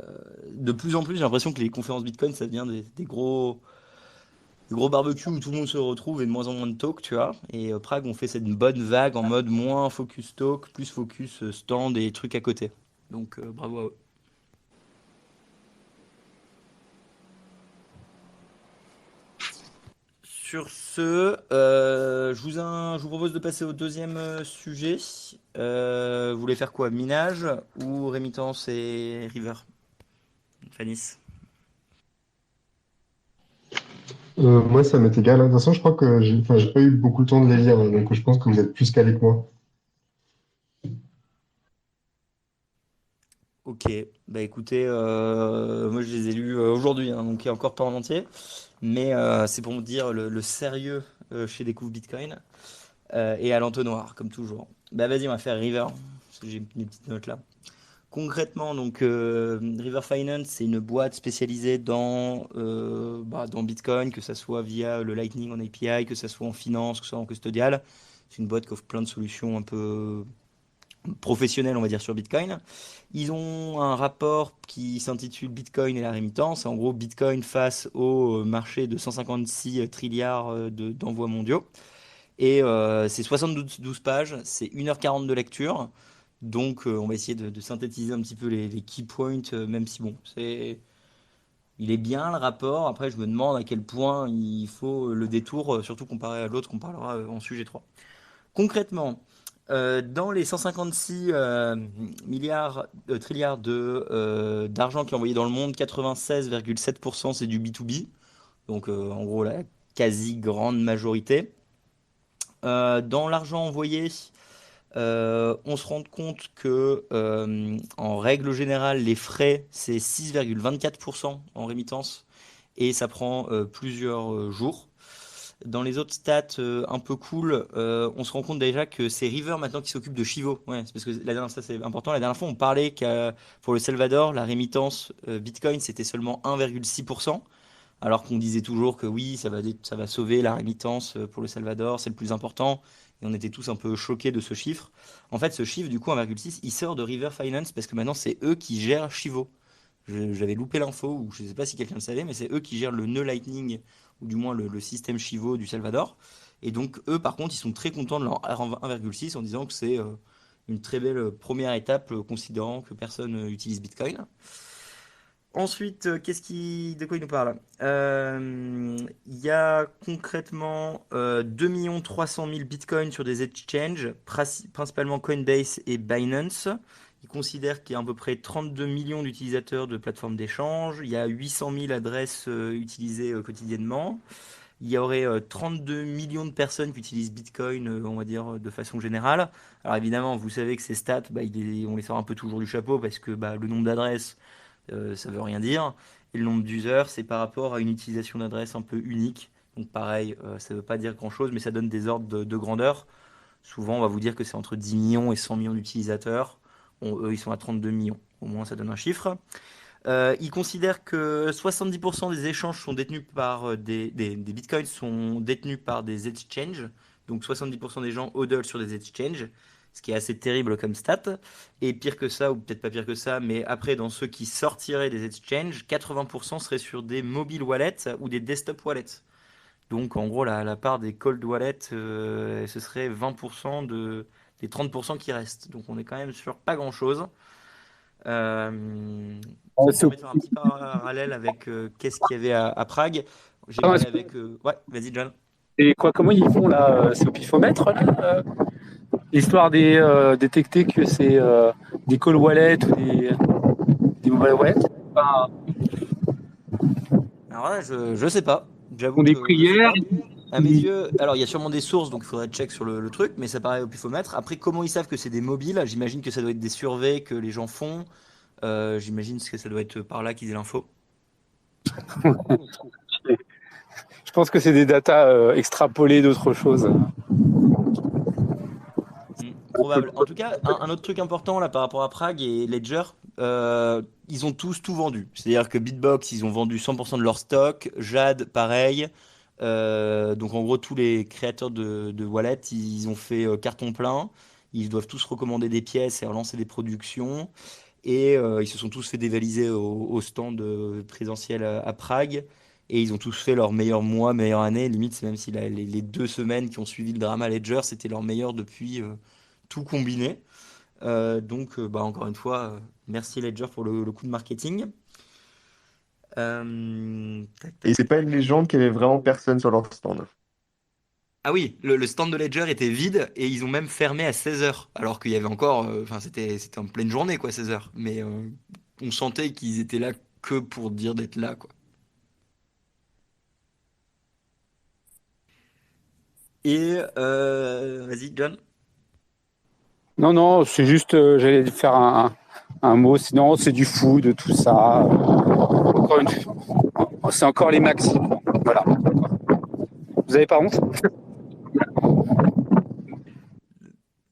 de plus en plus, j'ai l'impression que les conférences Bitcoin, ça devient des gros barbecues où tout le monde se retrouve et de moins en moins de talk, tu vois. Et Prague, on fait cette bonne vague en mode moins focus talk, plus focus stand et trucs à côté. Donc bravo à eux. Sur ce, je vous propose de passer au deuxième sujet. Vous voulez faire quoi? Minage ou rémittance et River? Fanis? Moi, ça m'est égal. De toute façon, je crois que j'ai pas eu beaucoup de temps de les lire, donc je pense que vous êtes plus calé que moi. Ok, bah écoutez, moi je les ai lus aujourd'hui, hein, donc il y a encore pas en entier, mais c'est pour vous dire le sérieux chez Découvre Bitcoin et à l'entonnoir, comme toujours. Bah vas-y, on va faire River, parce que j'ai mes petites notes là. Concrètement, donc River Finance, c'est une boîte spécialisée dans Bitcoin, que ça soit via le Lightning en API, que ça soit en finance, que ce soit en custodial. C'est une boîte qui offre plein de solutions un peu professionnels, on va dire, sur Bitcoin. Ils ont un rapport qui s'intitule Bitcoin et la rémittance. En gros, Bitcoin face au marché de 156 trilliards d'envois mondiaux. Et c'est 72 pages, c'est 1h40 de lecture. Donc, on va essayer de synthétiser un petit peu les key points, même si bon, il est bien le rapport. Après, je me demande à quel point il faut le détour, surtout comparé à l'autre qu'on parlera en sujet 3. Concrètement, dans les 156 milliards, trilliards d'argent qui est envoyé dans le monde, 96,7% c'est du B2B. Donc en gros la quasi grande majorité. Dans l'argent envoyé, on se rend compte que en règle générale, les frais c'est 6,24% en rémittance et ça prend plusieurs jours. Dans les autres stats un peu cool, on se rend compte déjà que c'est River maintenant qui s'occupe de Chivo. Ouais, c'est parce que ça c'est important. La dernière fois, on parlait que pour le Salvador, la rémittance Bitcoin c'était seulement 1,6%, alors qu'on disait toujours que oui, ça va sauver la rémittance pour le Salvador, c'est le plus important. Et on était tous un peu choqués de ce chiffre. En fait, ce chiffre, du coup, 1,6, il sort de River Finance parce que maintenant c'est eux qui gèrent Chivo. J'avais loupé l'info, ou je ne sais pas si quelqu'un le savait, mais c'est eux qui gèrent le nœud Lightning, ou du moins le système Chivo du Salvador. Et donc, eux, par contre, ils sont très contents de leur 1,6 en disant que c'est une très belle première étape, considérant que personne utilise Bitcoin. Ensuite, de quoi il nous parle? Il y a concrètement 2 300 000 bitcoins sur des exchanges, principalement Coinbase et Binance. Il considère qu'il y a à peu près 32 millions d'utilisateurs de plateformes d'échange. Il y a 800 000 adresses utilisées quotidiennement. Il y aurait 32 millions de personnes qui utilisent Bitcoin, on va dire, de façon générale. Alors évidemment, vous savez que ces stats, bah, on les sort un peu toujours du chapeau parce que bah, le nombre d'adresses ça veut rien dire. Et le nombre d'users, c'est par rapport à une utilisation d'adresse un peu unique. Donc pareil, ça ne veut pas dire grand-chose, mais ça donne des ordres de grandeur. Souvent, on va vous dire que c'est entre 10 millions et 100 millions d'utilisateurs. Bon, eux, ils sont à 32 millions. Au moins, ça donne un chiffre. Ils considèrent que 70% des échanges sont détenus par des bitcoins sont détenus par des exchanges. Donc 70% des gens hodl sur des exchanges, ce qui est assez terrible comme stat. Et pire que ça, ou peut-être pas pire que ça, mais après, dans ceux qui sortiraient des exchanges, 80% seraient sur des mobile wallets ou des desktop wallets. Donc en gros, la part des cold wallets, ce serait 20% des 30% qui restent. Donc on est quand même sur pas grand-chose. Ça me C'est permet de faire un petit parallèle avec qu'est-ce qu'il y avait à Prague. J'ai ah, parlé avec. Ouais, vas-y, John. et quoi, comment ils font là? C'est au pifomètre là, histoire de détecter que c'est des call wallets ou des mobile wallets. Enfin, Alors là, je sais pas. font J'avoue des que je sais prières. pas. À mes yeux, alors il y a sûrement des sources, donc il faudrait check sur le truc, mais ça paraît au pifomètre. Après, comment ils savent que c'est des mobiles? J'imagine que ça doit être des surveys que les gens font. J'imagine que ça doit être par là qu'ils aient l'info. Je pense que c'est des datas extrapolées d'autres choses. Probable. En tout cas, un autre truc important là par rapport à Prague et Ledger, ils ont tous tout vendu. C'est-à-dire que Bitbox, ils ont vendu 100% de leur stock. Jade, pareil. Donc en gros, tous les créateurs de wallets, ils ont fait carton plein. Ils doivent tous recommander des pièces et relancer des productions. Et ils se sont tous fait dévaliser au stand présentiel à Prague. Et ils ont tous fait leur meilleur mois, meilleure année. Limite, c'est même si les 2 semaines qui ont suivi le drama Ledger, c'était leur meilleur depuis tout combiné. Donc, bah, encore une fois, merci Ledger pour le coup de marketing. Tac, Et tac, c'est pas une légende qu'il y avait vraiment personne sur leur stand. Ah oui, le stand de Ledger était vide et ils ont même fermé à 16 heures. Alors qu'il y avait encore. Enfin, c'était en pleine journée, quoi, 16 heures. Mais on sentait qu'ils étaient là que pour dire d'être là, quoi. Et. Vas-y, John. Non, non, c'est juste, j'allais faire un mot. Sinon, c'est du fou, de tout ça. Encore une fois, c'est encore les maxi. Voilà. Vous avez pas honte?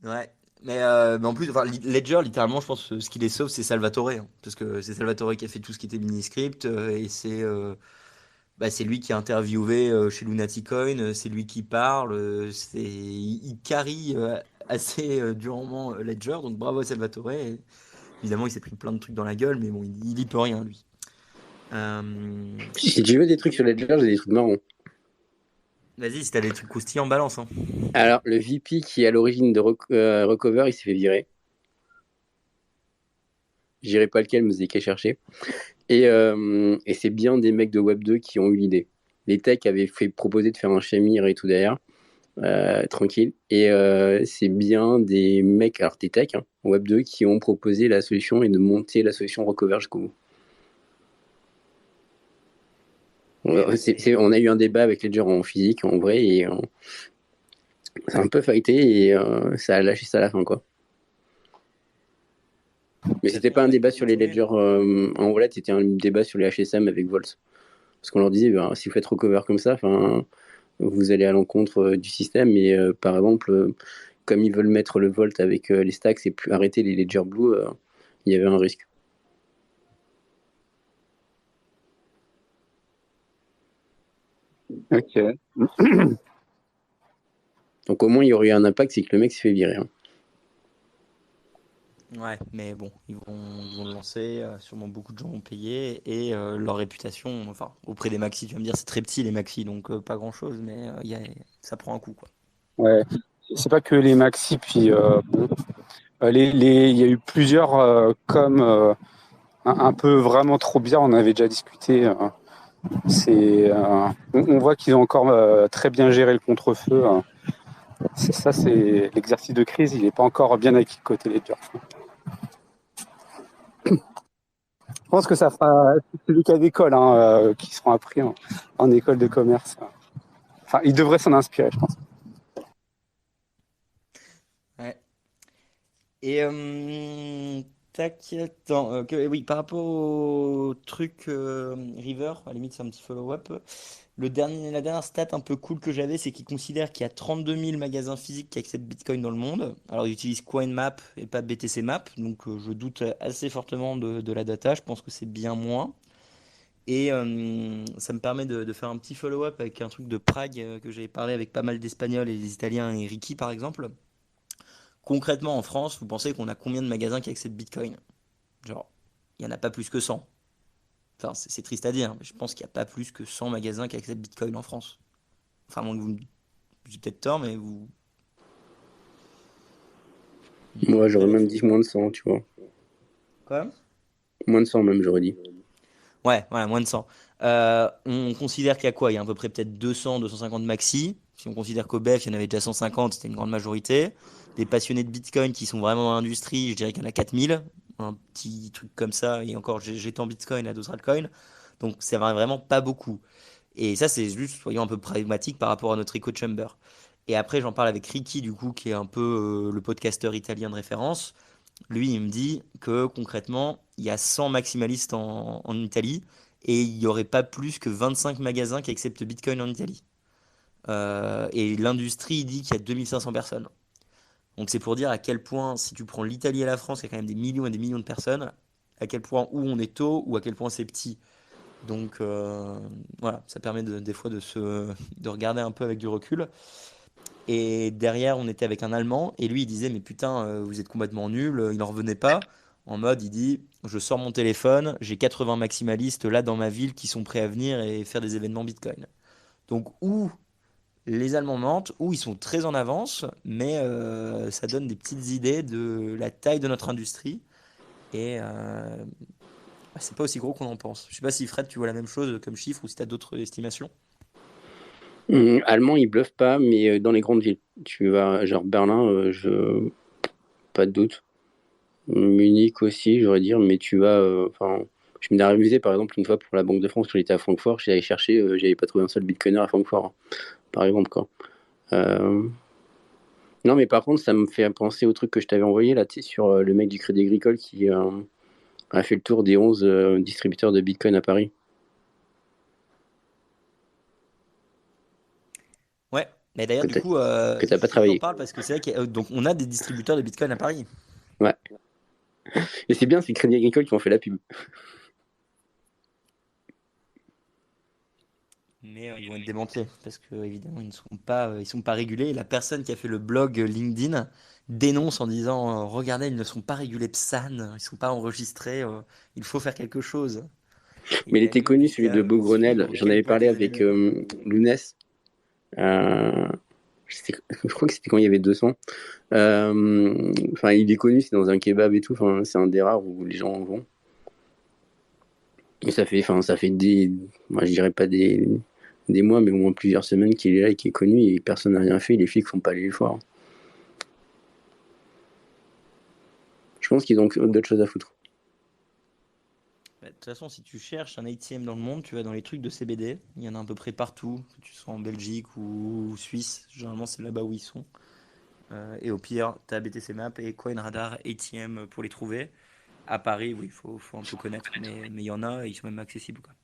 Ouais. Mais en plus, enfin, Ledger, littéralement, je pense que ce qui les sauve, c'est Salvatore, hein. Parce que c'est Salvatore qui a fait tout ce qui était mini-script. Et c'est lui qui a interviewé chez Lunatic Coin. C'est lui qui parle. Il carry assez durement Ledger. Donc bravo à Salvatore. Et évidemment, il s'est pris plein de trucs dans la gueule. Mais bon, il y peut rien, lui. Si tu veux des trucs sur Ledger, j'ai des trucs marrants. Vas-y, si t'as des trucs croustillants, balance, hein. Alors, le VP qui est à l'origine de Recover, il s'est fait virer. Je dirais pas lequel, mais vous avez qu'à chercher. Et c'est bien des mecs de Web 2 qui ont eu l'idée. Les techs avaient fait proposer de faire un Shamir et tout derrière, tranquille. Et c'est bien des mecs, alors des techs, hein, Web 2, qui ont proposé la solution et de monter la solution Recover jusqu'au bout. On a eu un débat avec Ledger en physique, en vrai, et ça a un peu fighté et ça a lâché ça à la fin, quoi. Mais c'était pas un débat sur les Ledger en wallet, c'était un débat sur les HSM avec Volt. Parce qu'on leur disait, si vous faites recover comme ça, vous allez à l'encontre du système. Et par exemple, comme ils veulent mettre le Volt avec les stacks et plus arrêter les Ledger Blue, il y avait un risque. Ok. Donc au moins, il y aurait eu un impact, c'est que le mec s'est fait virer, hein. Ouais, mais bon, ils vont le lancer, sûrement beaucoup de gens vont payer, et leur réputation, enfin, auprès des maxis, tu vas me dire, c'est très petit les maxis, donc pas grand-chose, mais ça prend un coup, quoi. Ouais. C'est pas que les maxi, puis bon, il y a eu plusieurs comme un peu vraiment trop bien. On avait déjà discuté. On voit qu'ils ont encore très bien géré le contre-feu. C'est l'exercice de crise. Il n'est pas encore bien acquis côté Ledger. Je pense que ça fera celui qui a d'école qui seront appris en école de commerce. Enfin, ils devraient s'en inspirer, je pense. Ouais. Et tac, attends, oui, par rapport au truc River, à la limite c'est un petit follow-up. La dernière stat un peu cool que j'avais, c'est qu'ils considèrent qu'il y a 32 000 magasins physiques qui acceptent Bitcoin dans le monde. Alors ils utilisent CoinMap et pas BTC Map, donc je doute assez fortement de la data, je pense que c'est bien moins. Et ça me permet de faire un petit follow-up avec un truc de Prague que j'avais parlé avec pas mal d'Espagnols et des Italiens et Ricky par exemple. Concrètement, en France, vous pensez qu'on a combien de magasins qui acceptent Bitcoin? Genre, il n'y en a pas plus que 100. Enfin, c'est triste à dire, mais je pense qu'il n'y a pas plus que 100 magasins qui acceptent Bitcoin en France. Enfin, moins que vous j'ai peut-être tort, mais vous. Moi, Vous j'aurais même vérifiez. dit moins de 100, tu vois. Quoi? Moins de 100 même, j'aurais dit. Ouais, voilà, moins de 100. On considère qu'il y a quoi? Il y a à peu près peut-être 200, 250 maxi. Si on considère qu'au BEF, il y en avait déjà 150, c'était une grande majorité. Des passionnés de Bitcoin qui sont vraiment dans l'industrie, je dirais qu'il y en a 4000. Un petit truc comme ça. Et encore, j'étends Bitcoin à d'autres altcoins. Donc, ça va vraiment pas beaucoup. Et ça, c'est juste, soyons un peu pragmatiques par rapport à notre echo chamber. Et après, j'en parle avec Ricky, du coup, qui est un peu le podcasteur italien de référence. Lui, il me dit que concrètement, il y a 100 maximalistes en Italie et il n'y aurait pas plus que 25 magasins qui acceptent Bitcoin en Italie. Et l'industrie il dit qu'il y a 2500 personnes. Donc c'est pour dire à quel point, si tu prends l'Italie et la France, il y a quand même des millions et des millions de personnes, à quel point où on est tôt ou à quel point c'est petit. Donc voilà, ça permet des fois de regarder un peu avec du recul. Et derrière, on était avec un Allemand, et lui, il disait, mais putain, vous êtes complètement nul. Il n'en revenait pas. En mode, il dit, je sors mon téléphone, j'ai 80 maximalistes là dans ma ville qui sont prêts à venir et faire des événements Bitcoin. Donc, où les Allemands mentent, où ils sont très en avance, mais ça donne des petites idées de la taille de notre industrie. Et c'est pas aussi gros qu'on en pense. Je sais pas si Fred, tu vois la même chose comme chiffre ou si tu as d'autres estimations. Allemand, ils bluffent pas, mais dans les grandes villes. Tu vas, genre Berlin, pas de doute. Munich aussi, j'aurais dire, mais tu vas. Enfin, je m'étais amusé par exemple une fois pour la Banque de France quand j'étais à Francfort, j'allais chercher, j'avais pas trouvé un seul bitcoiner à Francfort, hein, par exemple, quoi. Euh, Non, mais par contre, ça me fait penser au truc que je t'avais envoyé là, tu sais, sur le mec du Crédit Agricole qui a fait le tour des 11 distributeurs de bitcoin à Paris. Ouais, mais d'ailleurs, Que du t'as coup, que t'as il pas faut que t'en travaillé. parles parce que c'est vrai donc on a des distributeurs de Bitcoin à Paris. Ouais. Et c'est bien, c'est le Crédit Agricole qui ont fait la pub. Mais ils vont être démantelés parce que évidemment ils sont pas régulés. Et la personne qui a fait le blog LinkedIn dénonce en disant regardez, ils ne sont pas régulés PSAN, ils sont pas enregistrés, il faut faire quelque chose. Mais il Et était lui, connu il celui était de à Beaugrenelle. suivre J'en quelle avais boîte parlé ils avaient avec mis. Lounès. Euh, je crois que c'était quand il y avait 200. Enfin, il est connu, c'est dans un kebab et tout. Enfin, c'est un des rares où les gens en vont. Et ça fait moi je dirais pas des mois, mais au moins plusieurs semaines qu'il est là et qu'il est connu et personne n'a rien fait. Les flics font pas les efforts. Je pense qu'ils ont d'autres choses à foutre. Bah, de toute façon, si tu cherches un ATM dans le monde, tu vas dans les trucs de CBD. Il y en a à peu près partout, que tu sois en Belgique ou Suisse. Généralement, c'est là-bas où ils sont. Et au pire, tu as BTC Map et CoinRadar ATM pour les trouver. À Paris, oui, faut un peu connaître, mais il y en a et ils sont même accessibles, quoi.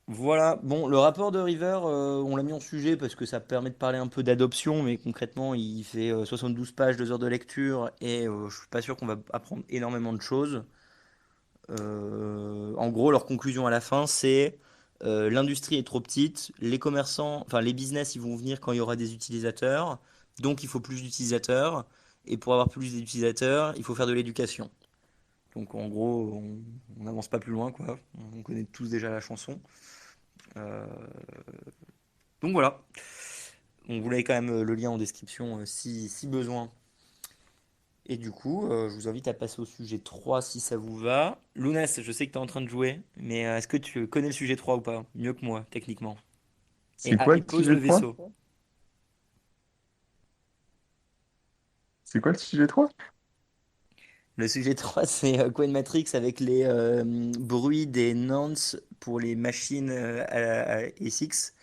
Voilà, bon, le rapport de River, on l'a mis en sujet parce que ça permet de parler un peu d'adoption, mais concrètement, il fait 72 pages, 2 heures de lecture, et je suis pas sûr qu'on va apprendre énormément de choses. En gros, leur conclusion à la fin, c'est l'industrie est trop petite, les commerçants, enfin les business, ils vont venir quand il y aura des utilisateurs, donc il faut plus d'utilisateurs, et pour avoir plus d'utilisateurs, il faut faire de l'éducation. Donc en gros, on n'avance pas plus loin, quoi. On connaît tous déjà la chanson. Euh, donc voilà. Donc vous avez quand même le lien en description si besoin. Et du coup, je vous invite à passer au sujet 3 si ça vous va. Lounès, je sais que tu es en train de jouer, mais est-ce que tu connais le sujet 3 ou pas? Mieux que moi, techniquement. C'est quoi Et le pose sujet le 3? vaisseau. C'est quoi le sujet 3? Le sujet 3, c'est Matrix avec les bruits des nonces pour les machines à SX,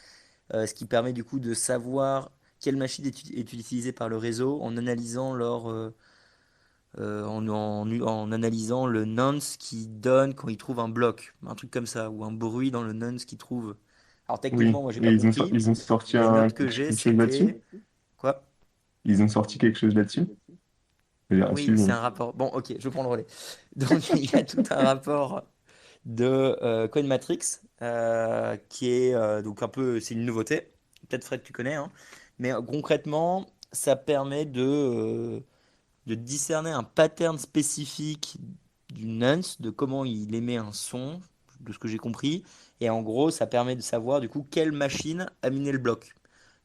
ce qui permet du coup de savoir quelle machine est utilisée par le réseau en analysant en analysant le nonce qui donne quand il trouve un bloc, un truc comme ça, ou un bruit dans le nonce qu'il trouve. Alors Oui, techniquement, moi j'ai et pas compris. ils ont sorti Les notes que j'ai, quelque chose là-dessus? c'était quoi? Ils ont sorti quelque chose là-dessus? Je veux dire, à Oui, c'est suivre. un rapport. Bon, ok, je prends le relais. Donc il y a tout un rapport de CoinMatrix qui est donc un peu, c'est une nouveauté. Peut-être Fred, tu connais, hein. Mais concrètement, ça permet de discerner un pattern spécifique du nonce, de comment il émet un son, de ce que j'ai compris. Et en gros, ça permet de savoir du coup quelle machine a miné le bloc.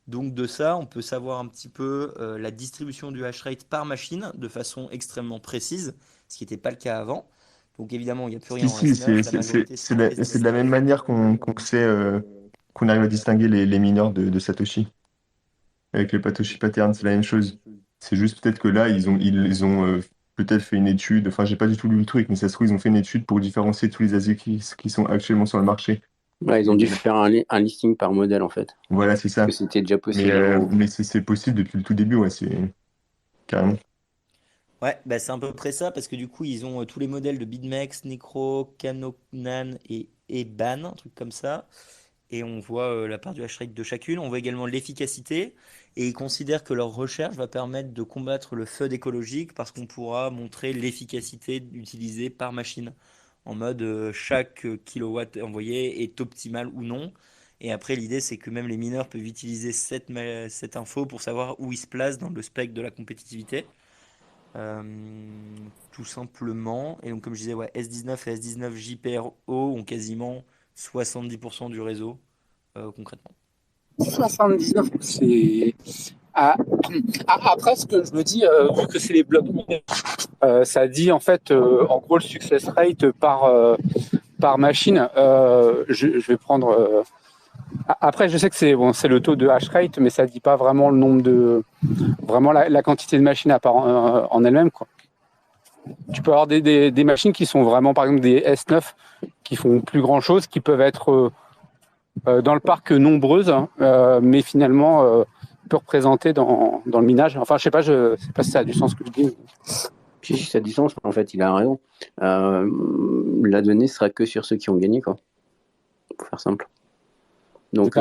Donc de ça, on peut savoir un petit peu la distribution du hash rate par machine de façon extrêmement précise, ce qui n'était pas le cas avant. Donc évidemment, il n'y a plus rien Si, en si, S9, la majorité c'est en c'est de la même S19. manière qu'on sait, qu'on arrive à distinguer les mineurs de Satoshi. Avec les Satoshi Patterns, c'est la même chose. C'est juste peut-être que là, ils ont peut-être fait une étude, enfin, j'ai pas du tout lu le truc, mais ça se trouve, ils ont fait une étude pour différencier tous les ASIC qui sont actuellement sur le marché. Ouais, ils ont dû faire un listing par modèle en fait. Voilà, c'est Parce que ça. c'était déjà possible avant. Mais c'est possible depuis le tout début, ouais, c'est carrément. Ouais, bah c'est à peu près ça, parce que du coup, ils ont tous les modèles de BitMEX, Necro, Canopnan et Eban, un truc comme ça. Et on voit la part du hash rate de chacune. On voit également l'efficacité. Et ils considèrent que leur recherche va permettre de combattre le FUD écologique parce qu'on pourra montrer l'efficacité utilisée par machine. En mode chaque kilowatt envoyé est optimal ou non. Et après, l'idée, c'est que même les mineurs peuvent utiliser cette info pour savoir où ils se placent dans le spectre de la compétitivité. Euh, tout simplement. Et donc, comme je disais, ouais, S19 et S19 JPRO ont quasiment 70% du réseau concrètement. 79, c'est. Ah, après, ce que je me dis, vu que c'est les blocs mineurs, ça dit en fait, en gros, le success rate par machine. Je vais prendre. Après, je sais que c'est le taux de hash rate, mais ça dit pas vraiment le nombre vraiment la quantité de machines à part en elle-même, quoi. Tu peux avoir des machines qui sont vraiment, par exemple, des S9 qui font plus grand chose, qui peuvent être dans le parc nombreuses, hein, mais finalement peu représentées dans le minage. Enfin, je sais pas si ça a du sens ce que je dis. Si, ça a du sens, en fait, il a raison. La donnée sera que sur ceux qui ont gagné, quoi. Pour faire simple. Donc,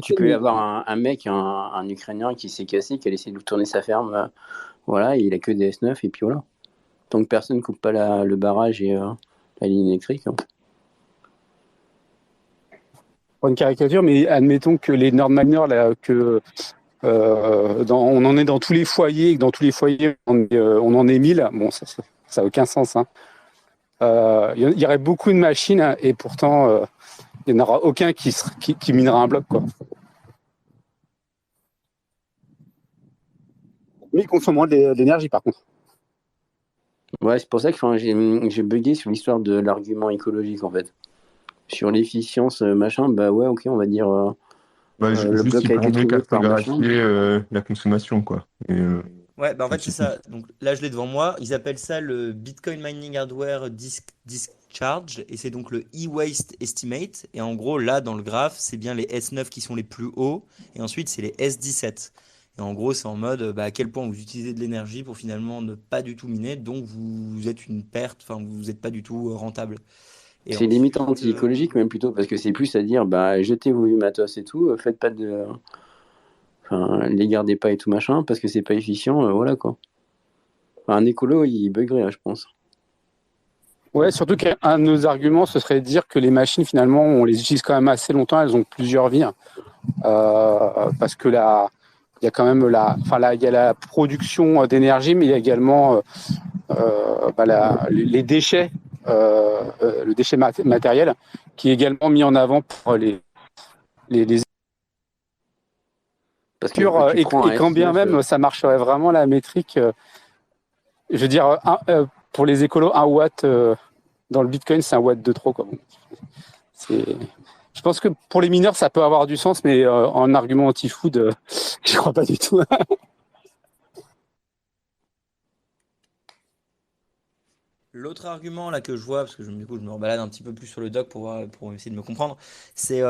tu peux avoir un mec, un Ukrainien qui s'est cassé, qui a essayé de tourner sa ferme. Voilà, il a que des S9, et puis voilà. Tant que personne ne coupe pas le barrage et la ligne électrique. Hein. Pour une caricature, mais admettons que les Nord miners, là, on en est dans tous les foyers, et que dans tous les foyers, on en est 1000. Bon, ça n'a aucun sens. Hein. Il y aurait beaucoup de machines et pourtant, il n'y en aura aucun qui minera un bloc, quoi. Mais il consomme moins d'énergie, par contre. Ouais, c'est pour ça que j'ai bugué sur l'histoire de l'argument écologique, en fait. Sur l'efficience, machin, bah ouais, ok, on va dire... le bloc a été trouvé cartographier la consommation, quoi. Ouais, bah en fait, c'est ça. Donc là, je l'ai devant moi. Ils appellent ça le Bitcoin Mining Hardware Discharge. Et c'est donc le e-waste estimate. Et en gros, là, dans le graphe, c'est bien les S9 qui sont les plus hauts. Et ensuite, c'est les S17. Et en gros, c'est en mode à quel point vous utilisez de l'énergie pour finalement ne pas du tout miner. Donc, vous êtes une perte. Enfin, vous n'êtes pas du tout rentable. Et c'est limite ensuite, anti-écologique, même plutôt, parce que c'est plus à dire, jetez vos matos et tout, faites pas de... Enfin, les gardez pas et tout machin, parce que c'est pas efficient, voilà, quoi. Un écolo, il buggerait, là, je pense. Ouais, surtout qu'un de nos arguments, ce serait de dire que les machines, finalement, on les utilise quand même assez longtemps, elles ont plusieurs vies. Parce que il y a quand même il y a la production d'énergie, mais il y a également les déchets, le déchet matériel, qui est également mis en avant pour les Parce que et quand bien même ça marcherait vraiment la métrique, je veux dire, pour les écolos, 1 watt dans le Bitcoin, c'est 1 watt de trop, quoi. Je pense que pour les mineurs, ça peut avoir du sens, mais en argument anti-food, je crois pas du tout. L'autre argument là que je vois, parce que du coup je me rebalade un petit peu plus sur le doc pour essayer de me comprendre, c'est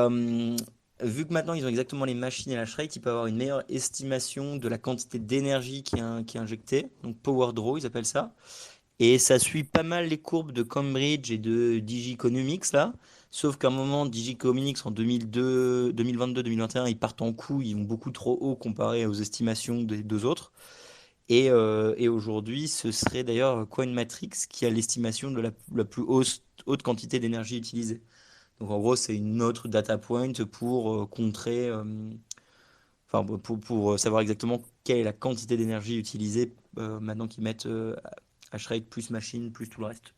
vu que maintenant ils ont exactement les machines et la rate, ils peuvent avoir une meilleure estimation de la quantité d'énergie qui est injectée, donc Power Draw ils appellent ça, et ça suit pas mal les courbes de Cambridge et de Digiconomics là, sauf qu'à un moment Digiconomics en 2002, 2022-2021 ils partent en couille, ils vont beaucoup trop haut comparé aux estimations des deux autres. Et aujourd'hui, ce serait d'ailleurs Coinmatrix qui a l'estimation de la plus haute quantité d'énergie utilisée. Donc en gros, c'est une autre data point pour contrer, enfin pour savoir exactement quelle est la quantité d'énergie utilisée maintenant qu'ils mettent hashrate plus machine plus tout le reste.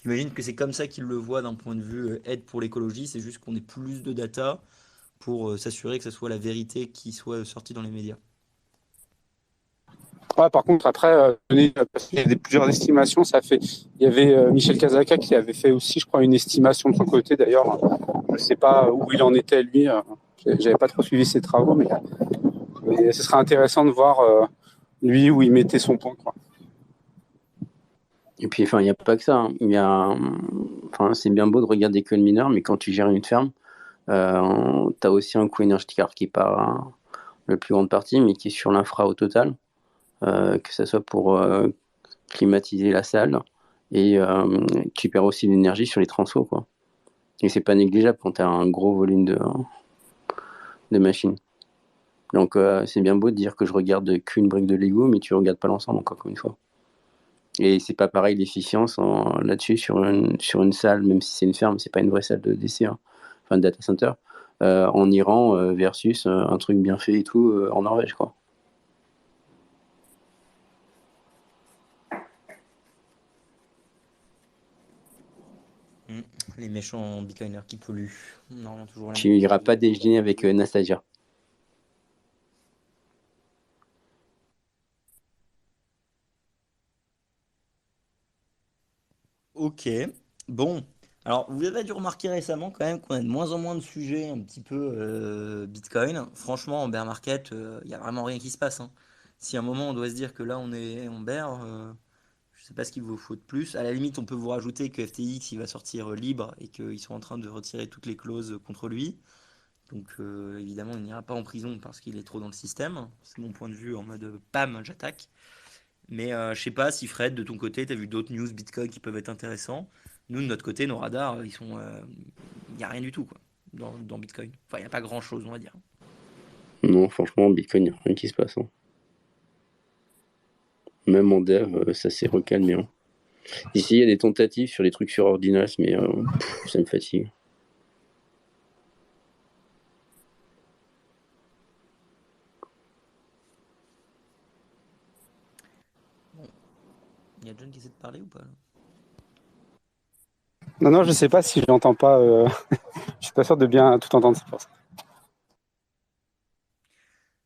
J'imagine que c'est comme ça qu'ils le voient d'un point de vue aide pour l'écologie, c'est juste qu'on ait plus de data pour s'assurer que ce soit la vérité qui soit sortie dans les médias. Ouais, par contre, après, parce qu'il y a plusieurs estimations, il y avait Michel Kazaka qui avait fait aussi, je crois, une estimation de son côté. D'ailleurs, je ne sais pas où il en était lui. J'avais pas trop suivi ses travaux, mais ce serait intéressant de voir lui où il mettait son point, quoi. Et puis, il n'y a pas que ça. Hein. C'est bien beau de regarder que le mineur, mais quand tu gères une ferme, tu as aussi un coût énergétique qui part la plus grande partie, mais qui est sur l'infra au total. Que ce soit pour climatiser la salle et tu perds aussi de l'énergie sur les transports, quoi. Et c'est pas négligeable quand tu as un gros volume de machines. Donc c'est bien beau de dire que je regarde qu'une brique de Lego, mais tu regardes pas l'ensemble, encore une fois. Et c'est pas pareil l'efficience là-dessus sur une salle, même si c'est une ferme, c'est pas une vraie salle de DC, hein. Enfin de data center, en Iran versus un truc bien fait et tout en Norvège, quoi. Les méchants bitcoiners qui polluent. Tu n'iras pas déjeuner avec Nastasia. Ok, bon. Alors, vous avez dû remarquer récemment quand même qu'on a de moins en moins de sujets un petit peu Bitcoin. Franchement, en bear market, il n'y a vraiment rien qui se passe, hein. Si à un moment on doit se dire que là on est en bear, je sais pas ce qu'il vous faut de plus. À la limite, on peut vous rajouter que FTX il va sortir libre et qu'ils sont en train de retirer toutes les clauses contre lui. Donc évidemment, il n'ira pas en prison parce qu'il est trop dans le système. C'est mon point de vue en mode pam, j'attaque. Mais je sais pas si Fred, de ton côté, tu as vu d'autres news Bitcoin qui peuvent être intéressants. Nous, de notre côté, nos radars, ils sont, il n'y a rien du tout quoi, dans Bitcoin. Enfin, il n'y a pas grand-chose, on va dire. Non, franchement, Bitcoin, il n'y a rien qui se passe, hein. Même en dev, ça s'est recalmé, hein. Ici, il y a des tentatives sur les trucs sur Ordinals, mais ça me fatigue. Bon, il y a John qui essaie de parler ou pas là? Non, non, je sais pas si je l'entends pas. Je suis pas sûr de bien tout entendre, c'est pour ça.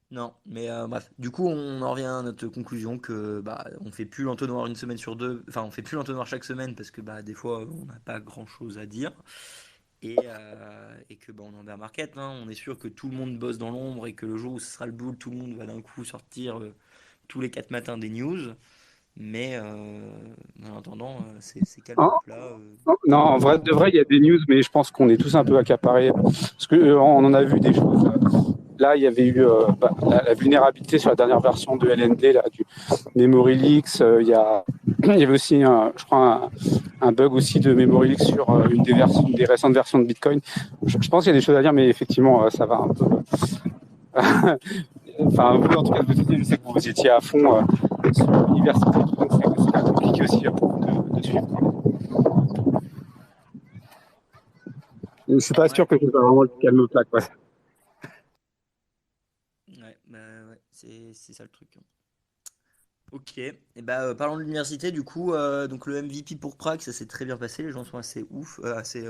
Non, mais bref. Du coup, on en revient à notre conclusion que bah, on fait plus l'entonnoir une semaine sur deux. Enfin, on fait plus l'entonnoir chaque semaine parce que bah, des fois, on n'a pas grand-chose à dire. Et que bah, on est en bear market, hein. On est sûr que tout le monde bosse dans l'ombre et que le jour où ce sera le bull, tout le monde va d'un coup sortir tous les 4 matins des news. Mais en attendant, c'est calme Non, à plat. non, en vrai, de vrai, il y a des news, mais je pense qu'on est tous un peu accaparés parce que on en a vu des choses. Là, il y avait eu la vulnérabilité sur la dernière version de LND, là, du Memory Leaks. Il y avait aussi, je crois, un bug aussi de Memory Leaks sur une des récentes versions de Bitcoin. Je pense qu'il y a des choses à dire, mais effectivement, ça va un peu. Enfin, vous, en tout cas, de votre côté, je sais que vous étiez à fond sur l'université, donc c'est compliqué aussi pour vous de suivre, quoi. Je suis pas sûr Ouais, que ce soit vraiment le calme plat, quoi. ouais, bah, ouais, c'est ça le truc, hein. Ok, et bah, parlons de l'université du coup. Donc le MVP pour Prague, ça s'est très bien passé. Les gens sont assez ouf, assez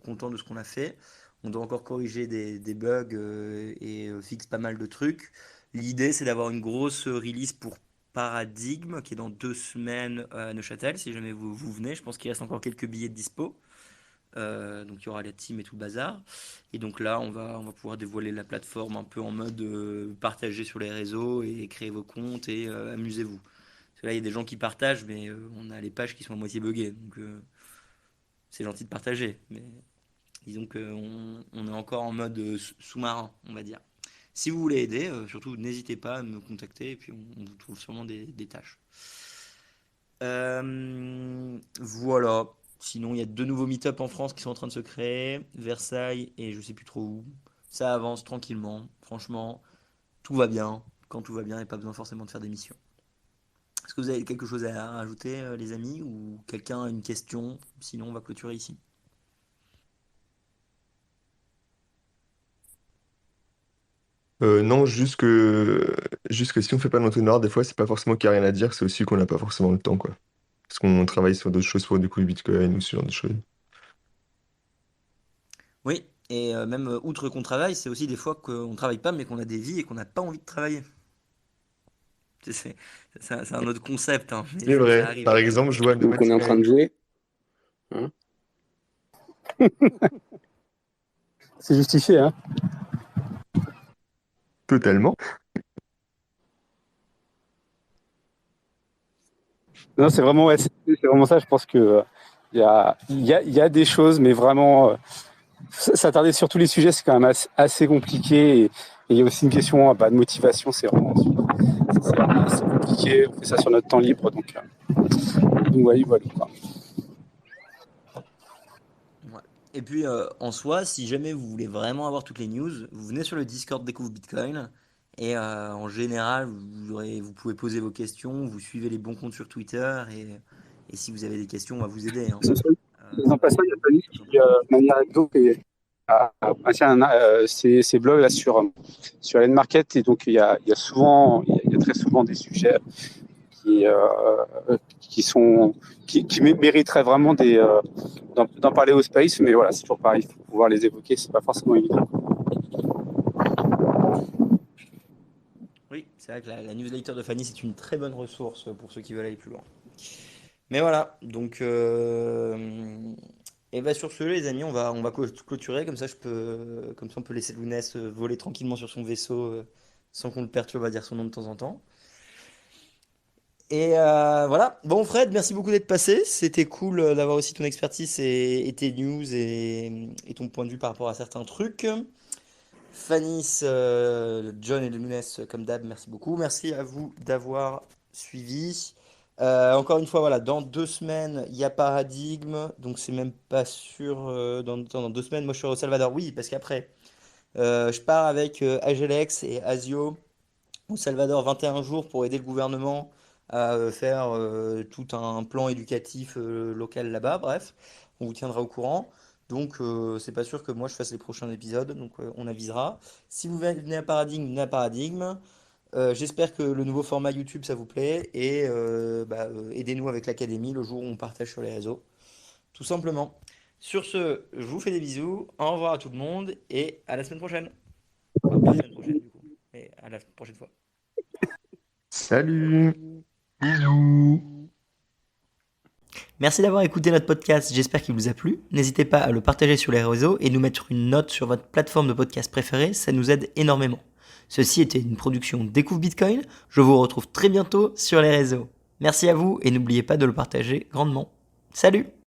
contents de ce qu'on a fait. On doit encore corriger des bugs et fixe pas mal de trucs. L'idée, c'est d'avoir une grosse release pour Paradigme qui est dans 2 semaines à Neuchâtel. Si jamais vous venez, je pense qu'il reste encore quelques billets de dispo. Donc il y aura la team et tout le bazar. Et donc là, on va pouvoir dévoiler la plateforme un peu en mode partagé sur les réseaux et créer vos comptes et amusez-vous. Parce que là, il y a des gens qui partagent, mais on a les pages qui sont à moitié buggées. Donc c'est gentil de partager. Mais disons qu'on est encore en mode sous-marin, on va dire. Si vous voulez aider, surtout n'hésitez pas à me contacter et puis on vous trouve sûrement des tâches. Voilà. Sinon, il y a 2 nouveaux meet-up en France qui sont en train de se créer. Versailles et je sais plus trop où. Ça avance tranquillement. Franchement, tout va bien. Quand tout va bien, il n'y a pas besoin forcément de faire des missions. Est-ce que vous avez quelque chose à rajouter, les amis? Ou quelqu'un a une question? Sinon, on va clôturer ici. Non, juste que si on fait pas l'entonnoir, des fois, c'est pas forcément qu'il n'y a rien à dire, c'est aussi qu'on n'a pas forcément le temps, quoi. Parce qu'on travaille sur d'autres choses pour du coup le Bitcoin ou ce genre de choses. Oui, et même outre qu'on travaille, c'est aussi des fois qu'on travaille pas, mais qu'on a des vies et qu'on n'a pas envie de travailler. C'est c'est- c'est un autre concept, hein, mais C'est ça vrai. arrive. Par exemple, jouer à No Donc on Man's est en train de Sky. jouer, hein. C'est justifié, hein. Totalement. Non, c'est vraiment, ouais, c'est vraiment ça. Je pense que il y a des choses, mais vraiment, s'attarder sur tous les sujets, c'est quand même assez compliqué. Et il y a aussi une question bah, de motivation. C'est vraiment assez compliqué. On fait ça sur notre temps libre, donc ouais, voilà, quoi. Ouais. Et puis en soi, si jamais vous voulez vraiment avoir toutes les news, vous venez sur le Discord Découvre Bitcoin. Et en général, vous pouvez poser vos questions, vous suivez les bons comptes sur Twitter. Et si vous avez des questions, on va vous aider, hein. En passant, il y a Fanny Tout qui, simplement. de manière anecdote, maintient ses blogs là, sur Ellen Market. Et donc, il y a très souvent des sujets qui, qui sont qui mériteraient vraiment d'en parler au space, mais voilà, c'est toujours pareil, il faut pouvoir les évoquer, c'est pas forcément évident. Oui, c'est vrai que la newsletter de Fanny, c'est une très bonne ressource pour ceux qui veulent aller plus loin. Mais voilà, donc et bah sur ce les amis, on va clôturer comme ça comme ça on peut laisser Lounès voler tranquillement sur son vaisseau sans qu'on le perturbe à dire son nom de temps en temps. Et voilà. Bon Fred, merci beaucoup d'être passé. C'était cool d'avoir aussi ton expertise et tes news et ton point de vue par rapport à certains trucs. Fanis, John et Lounès, comme d'hab, merci beaucoup. Merci à vous d'avoir suivi. Encore une fois, voilà, dans 2 semaines, il y a Paradigme, donc c'est même pas sûr. Dans 2 semaines, moi je suis au Salvador, oui, parce qu'après, je pars avec Agelex et Asio au Salvador 21 jours pour aider le gouvernement à faire tout un plan éducatif local là-bas. Bref, on vous tiendra au courant. Donc, c'est pas sûr que moi je fasse les prochains épisodes, donc on avisera. Si vous venez à Paradigme, venez à Paradigme. J'espère que le nouveau format YouTube ça vous plaît et aidez-nous avec l'académie le jour où on partage sur les réseaux, tout simplement. Sur ce, je vous fais des bisous, au revoir à tout le monde et à la semaine prochaine. Enfin, pas la semaine prochaine du coup, mais à la prochaine fois. Salut! Bisous. Merci d'avoir écouté notre podcast, j'espère qu'il vous a plu. N'hésitez pas à le partager sur les réseaux et nous mettre une note sur votre plateforme de podcast préférée, ça nous aide énormément. Ceci était une production Découvre Bitcoin, je vous retrouve très bientôt sur les réseaux. Merci à vous et n'oubliez pas de le partager grandement. Salut!